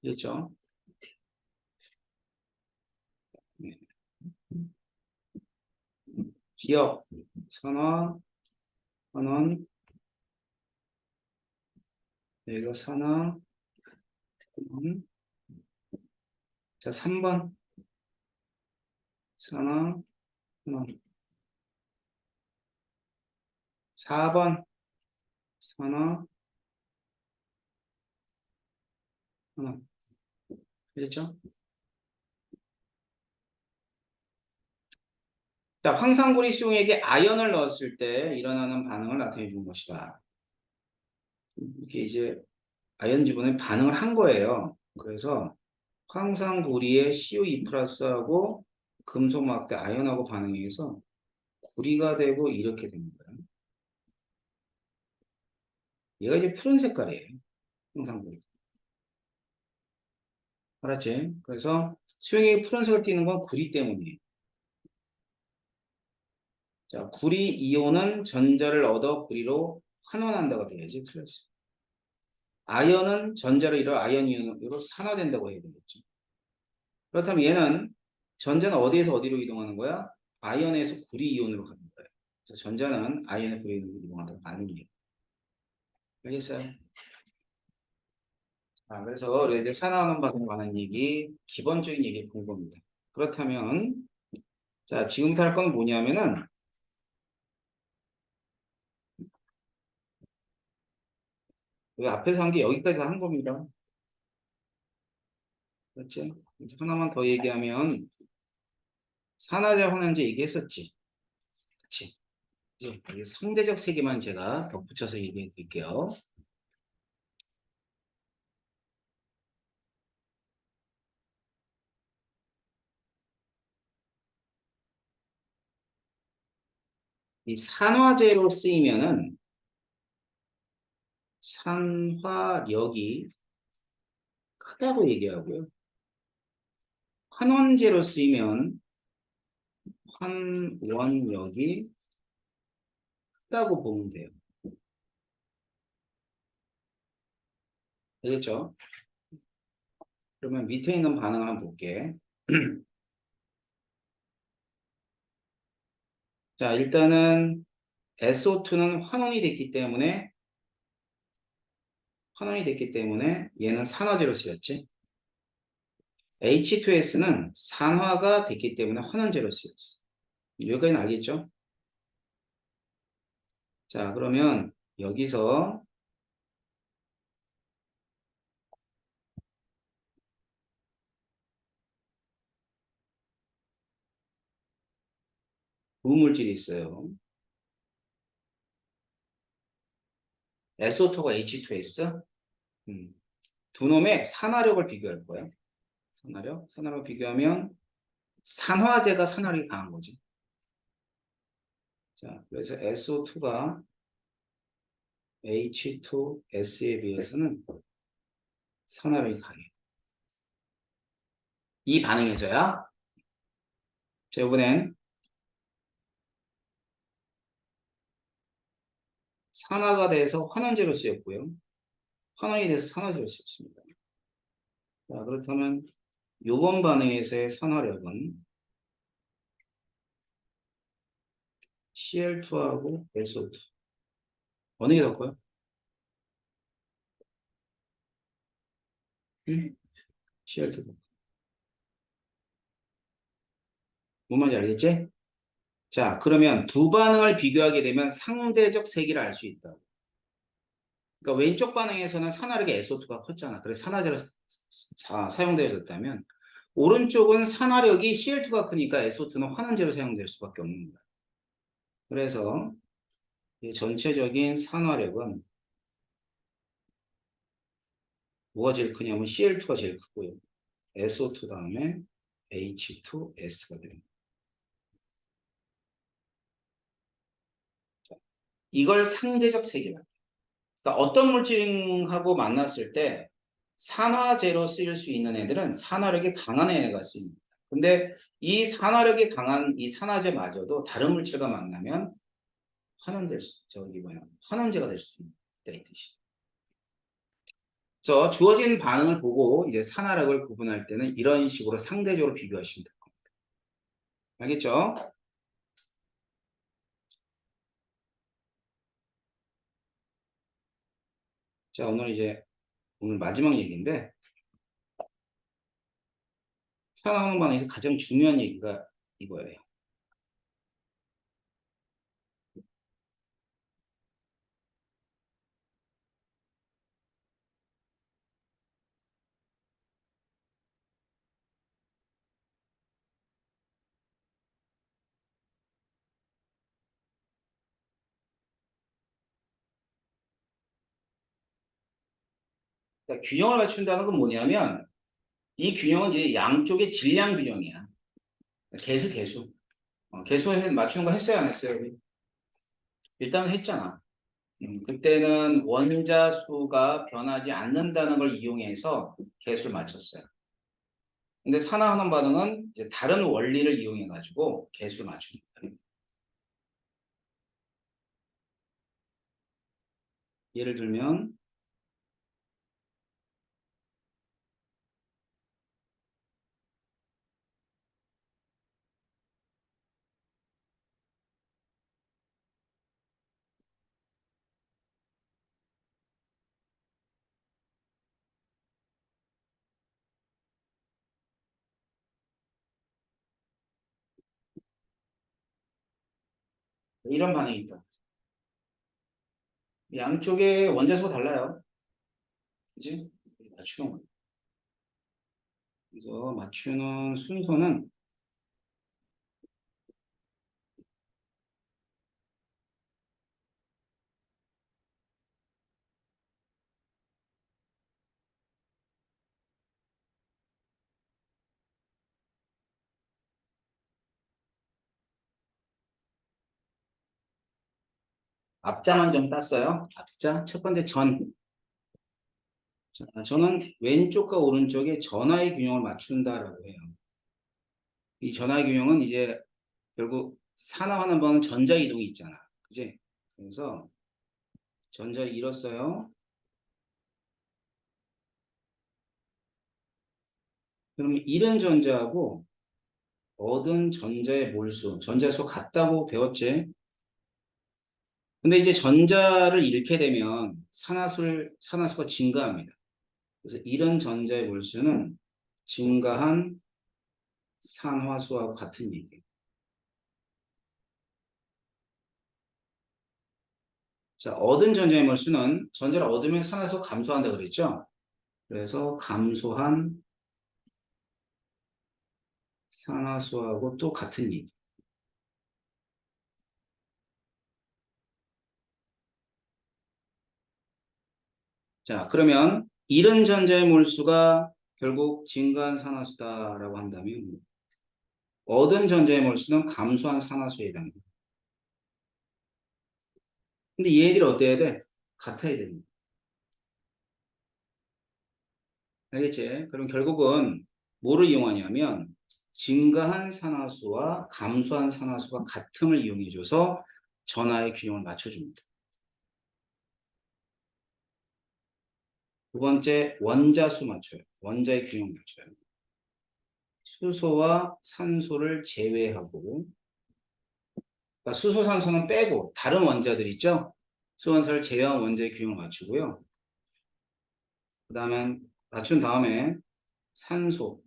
그렇죠? 네. 기억, 산화, 환원, 여기가 산화, 환원. 자, 3번 산화, 환원. 4번 산화, 환원. 그렇죠? 자, 황산고리 수용액에 아연을 넣었을 때 일어나는 반응을 나타내 준 것이다. 이게 이제 아연 지분에 반응을 한 거예요. 그래서 황산고리에 CO2 플러스하고 금속막대 아연하고 반응해서 고리가 되고 이렇게 되는 거예요. 얘가 이제 푸른 색깔이에요. 황산고리. 알았지? 그래서 수용액이 푸른색을 띠는 건 구리 때문이에요. 자, 구리 이온은 전자를 얻어 구리로 환원한다고 돼야지. 틀렸어. 아연은 전자를 잃어 아연 이온으로 산화된다고 해야 되겠죠. 그렇다면 얘는 전자는 어디에서 어디로 이동하는 거야? 아연에서 구리 이온으로 가는 거예요. 그래서 전자는 아연에서 구리 이온으로 이동한다고 하는 얘기예요. 알겠어요? 그래서 얘들 산화하는 반응에 관한 얘기, 기본적인 얘기를 본 겁니다. 그렇다면 자, 지금부터 할 건 뭐냐면은 그 앞에서 한 게 여기까지 한 겁니다. 그렇지? 그래서 하나만 더 얘기하면 산화제, 환원제 얘기했었지. 그렇지? 이제 여기 상대적 세계만 제가 덧붙여서 얘기해 드릴게요. 이 산화제로 쓰이면은 산화력이 크다고 얘기하고요. 환원제로 쓰이면 환원력이 크다고 보면 돼요. 되겠죠? 그러면 밑에 있는 반응을 한번 볼게. 자, 일단은 SO2는 환원이 됐기 때문에 얘는 산화제로 쓰였지. H2S는 산화가 됐기 때문에 환원제로 쓰였어. 여기까지는 알겠죠? 자, 그러면 여기서 두 물질이 있어요. SO2가 H2S. 두 놈의 산화력을 비교할 거야. 산화력 비교하면 산화제가 산화력이 강한 거지. 자, 그래서 SO2가 H2S에 비해서는 산화력이 강해. 이 반응에서야. 자, 이번엔 산화가 돼서 환원제로 쓰였고요. 환원이 돼서 산화제로 쓰였습니다. 자, 그렇다면 요번 반응에서의 산화력은 CL2하고 SO2 어느 게 더 커요? CL2. 뭔 말인지 알겠지? 자, 그러면 두 반응을 비교하게 되면 상대적 세기를 알 수 있다. 그러니까 왼쪽 반응에서는 산화력의 SO2가 컸잖아. 그래서 산화제로 사용되어졌다면 오른쪽은 산화력이 CL2가 크니까 SO2는 환원제로 사용될 수밖에 없는 거야. 그래서 이 전체적인 산화력은 뭐가 제일 크냐면 CL2가 제일 크고요. SO2 다음에 H2S가 됩니다. 이걸 상대적 세기라. 그러니까 어떤 물질하고 만났을 때 산화제로 쓰일 수 있는 애들은 산화력이 강한 애가 쓰입니다. 근데 이 산화력이 강한 이 산화제마저도 다른 물질과 만나면 환원제가 될 수 있다 이 뜻이에요. 그래서 주어진 반응을 보고 이제 산화력을 구분할 때는 이런 식으로 상대적으로 비교하시면 될 겁니다. 알겠죠? 자, 오늘 마지막 얘기인데 산화하는 반응에서 가장 중요한 얘기가 이거예요. 그러니까 균형을 맞춘다는 건 뭐냐면 이 균형은 이제 양쪽의 질량 균형이야. 개수. 개수 맞추는 거 했어요, 안 했어요? 우리? 일단은 했잖아. 그때는 원자 수가 변하지 않는다는 걸 이용해서 개수를 맞췄어요. 근데 산화하는 반응은 이제 다른 원리를 이용해 가지고 개수를 맞추는 거예요. 예를 들면 이런 반응이 있다. 양쪽의 원자수가 달라요. 그지? 맞추는 거예요. 그래서 맞추는 순서는 앞자만 좀 땄어요. 앞자. 첫 번째 전. 자, 저는 왼쪽과 오른쪽에 전하의 균형을 맞춘다라고 해요. 이 전하의 균형은 이제 결국 산화하는 방은 전자 이동이 있잖아. 그지? 그래서 전자를 잃었어요. 그럼 잃은 전자하고 얻은 전자의 몰수, 전자수 같다고 배웠지? 근데 이제 전자를 잃게 되면 산화수가 증가합니다. 그래서 잃은 전자의 몰수는 증가한 산화수하고 같은 얘기예요. 자, 얻은 전자의 몰수는 전자를 얻으면 산화수가 감소한다 그랬죠? 그래서 감소한 산화수하고 또 같은 얘기. 자, 그러면 잃은 전자의 몰수가 결국 증가한 산화수다라고 한다면 얻은 전자의 몰수는 감소한 산화수에 해당합니다. 근데 얘들이 어때야 돼? 같아야 됩니다. 알겠지? 그럼 결국은 뭐를 이용하냐면 증가한 산화수와 감소한 산화수가 같음을 이용해줘서 전하의 균형을 맞춰줍니다. 두 번째 원자수 맞춰요. 원자의 균형 맞춰요. 수소와 산소를 제외하고 그러니까 수소, 산소는 빼고 다른 원자들 있죠? 수원소를 제외한 원자의 균형을 맞추고요. 그 다음에 맞춘 다음에 산소.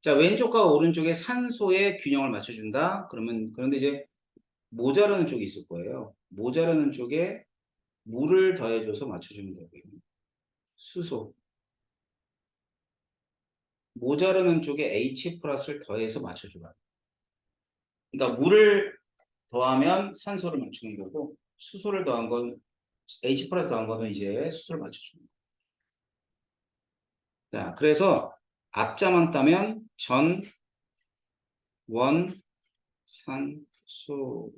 자, 왼쪽과 오른쪽에 산소의 균형을 맞춰준다. 그런데 이제 모자라는 쪽이 있을 거예요. 모자라는 쪽에 물을 더해줘서 맞춰주면 되고요. 수소. 모자라는 쪽에 H 플러스를 더해서 맞춰줘요. 그러니까 물을 더하면 산소를 맞추는 거고, 수소를 더한 건, H 플러스 더한 거는 이제 수소를 맞춰주는 거예요. 자, 그래서 앞자만 따면 전, 원, 산, 소.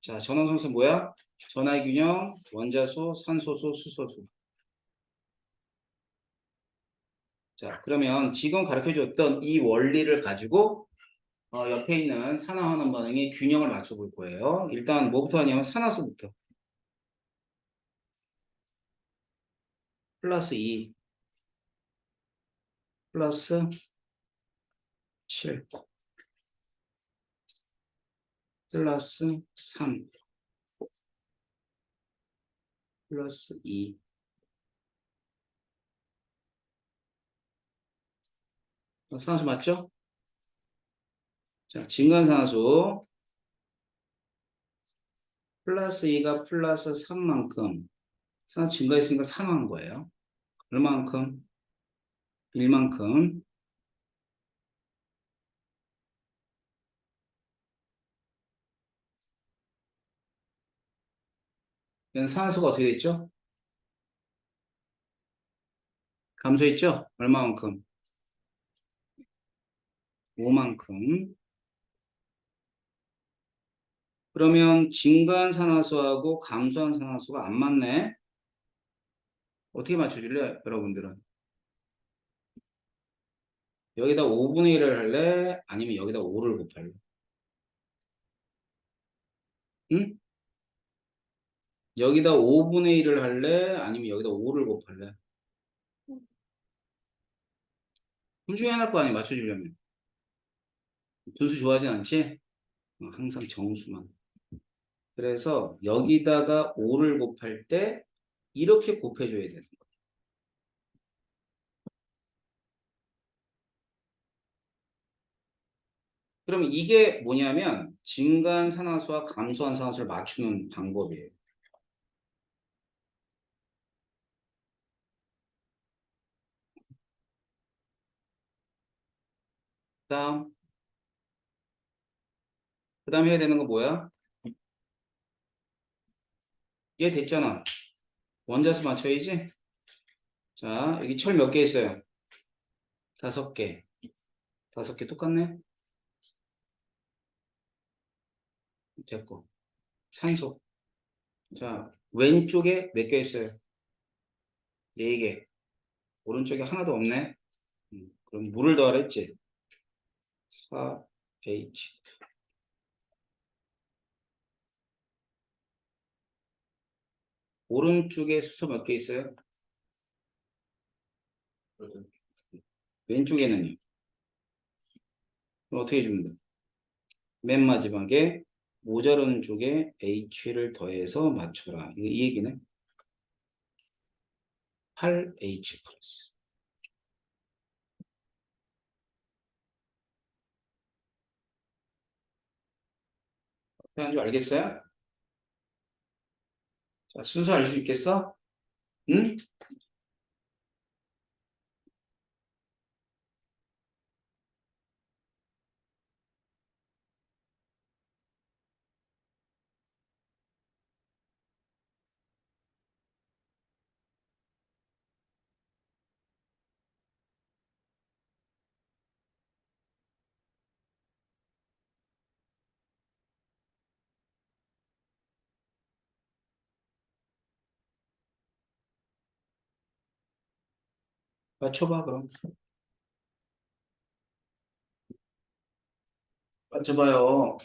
자, 전원성수 뭐야? 전하의 균형, 원자수, 산소수, 수소수. 자, 그러면 지금 가르쳐줬던 이 원리를 가지고 옆에 있는 산화하는 반응의 균형을 맞춰볼 거예요. 일단 뭐부터 하냐면 산화수부터. 플러스 2, 플러스 7, 플러스 3, 플러스 2. 산화수 맞죠? 자, 진간산화수 플러스 2가 플러스 3만큼 산화수 증가했으니까 산화한 거예요. 얼마만큼? 1만큼. 산화수가 어떻게 됐죠? 감소했죠? 얼마만큼? 5만큼. 그러면 증가한 산화수하고 감소한 산화수가 안 맞네? 어떻게 맞춰줄래? 여러분들은. 여기다 5분의 1을 할래? 아니면 여기다 5를 곱할래? 응? 여기다 5분의 1을 할래? 아니면 여기다 5를 곱할래? 둘 중에 하나일 거 아니야, 맞춰주려면. 분수 좋아하진 않지? 항상 정수만. 그래서 여기다가 5를 곱할 때 이렇게 곱해줘야 되는 거야. 그러면 이게 뭐냐면 증가한 산화수와 감소한 산화수를 맞추는 방법이에요. 그다음 그다음 해야 되는 거 뭐야? 얘 됐잖아. 원자수 맞춰야지. 자, 여기 철 몇 개 있어요? 5개. 5개 똑같네. 됐고. 산소. 자, 왼쪽에 몇 개 있어요? 4개. 오른쪽에 하나도 없네. 그럼 물을 더하라 했지? 4H. 오른쪽에 수소 몇 개 있어요? 왼쪽에는요? 그럼 어떻게 주면 돼? 맨 마지막에 모자른 쪽에 H를 더해서 맞춰라. 이 얘기네. 8H 플러스. 어떻게 하는 줄 알겠어요? 자, 순서 알 수 있겠어? 응? 맞춰봐, 그럼. 맞춰봐요.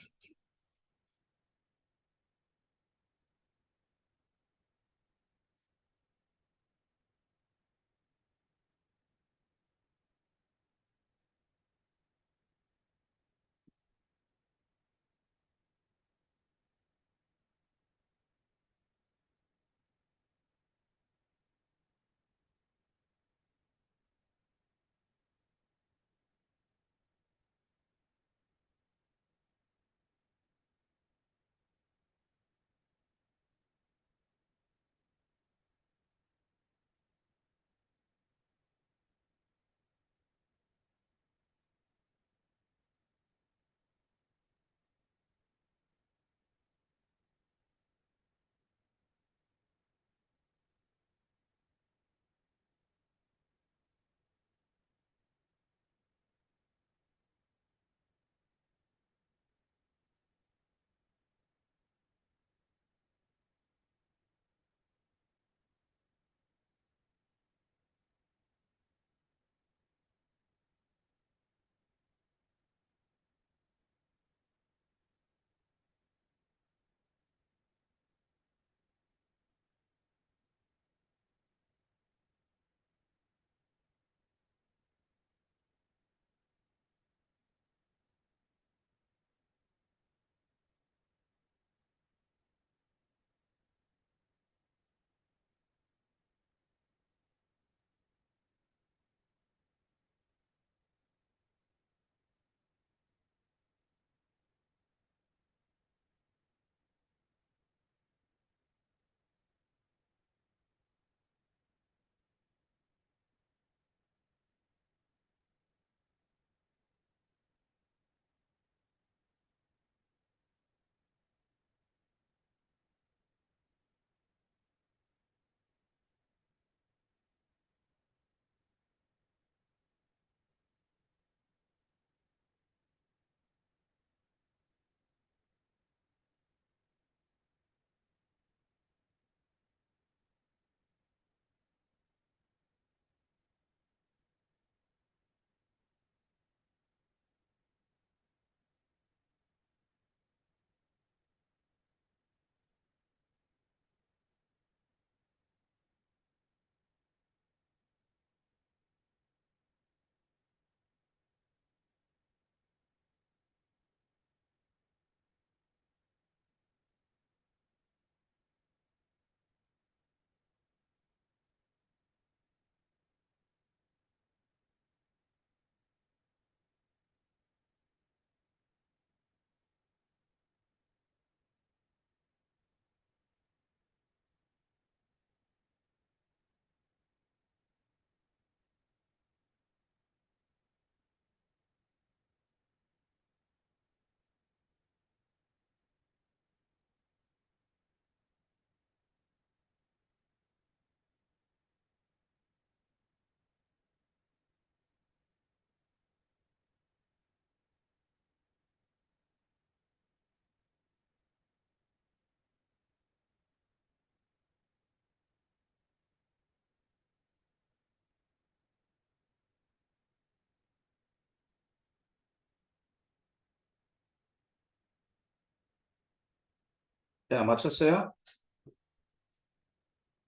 자, 맞췄어요?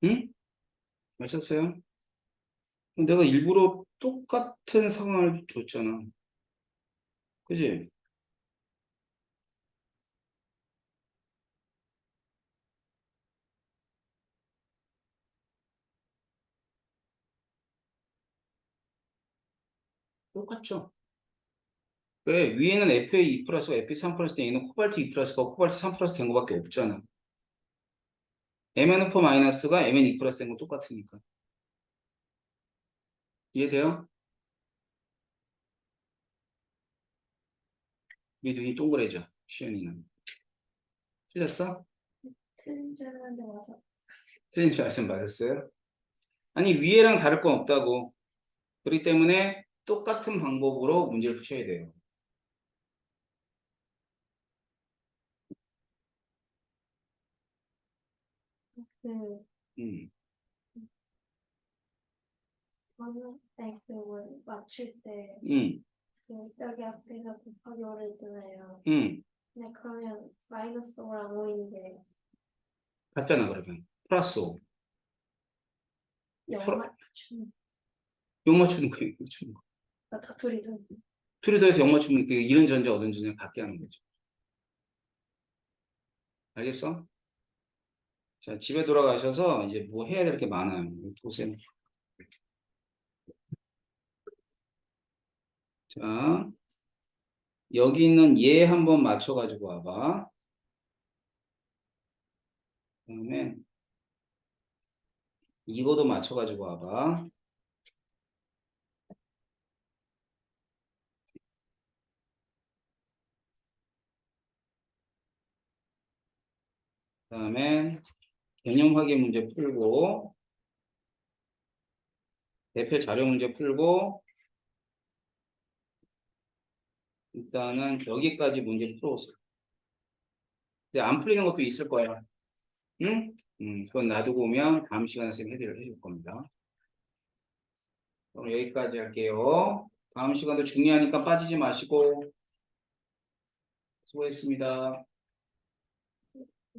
응? 맞췄어요? 내가 일부러 똑같은 상황을 줬잖아. 그지? 똑같죠? 왜? 위에는 FA 2 플러스가 FA 3 플러스 돼 있는 코발트 2 플러스가 코발트 3 플러스 된 거밖에 없잖아. MN4 마이너스가 MN 2 플러스 된 거 똑같으니까. 이해돼요? 이 눈이 동그래져. 시연이는. 틀렸어? 틀린 줄 알았는데 와서. 틀린 줄 알았으면 맞았어요? 아니, 위에랑 다를 건 없다고. 그렇기 때문에 똑같은 방법으로 문제를 푸셔야 돼요. 그 음, 저는 그 맞출 때 음, 그 여기 앞에서 곱하기 5를 있잖아요. 음. 근데 그러면 마이너스 5랑 5인 게 같잖아, 그러면. 플러스 5. 0 맞추는 0 맞추는 거예요, 0 맞추는 거. 다 둘이 좀 둘이 더해서 0 맞추면 그 이런 전자, 얻은 전자 같게 하는 거죠. 알겠어? 자, 집에 돌아가셔서 이제 뭐 해야 될 게 많아요. 보세요. 자, 여기 있는 얘 한번 맞춰가지고 와봐. 그 다음에 이거도 맞춰가지고 와봐. 그 다음에 개념 확인 문제 풀고, 대표 자료 문제 풀고, 일단은 여기까지 문제 풀어오세요. 근데 안 풀리는 것도 있을 거야. 응? 그건 놔두고 오면 다음 시간에 선생님이 해결을 해줄 겁니다. 그럼 여기까지 할게요. 다음 시간도 중요하니까 빠지지 마시고, 수고했습니다.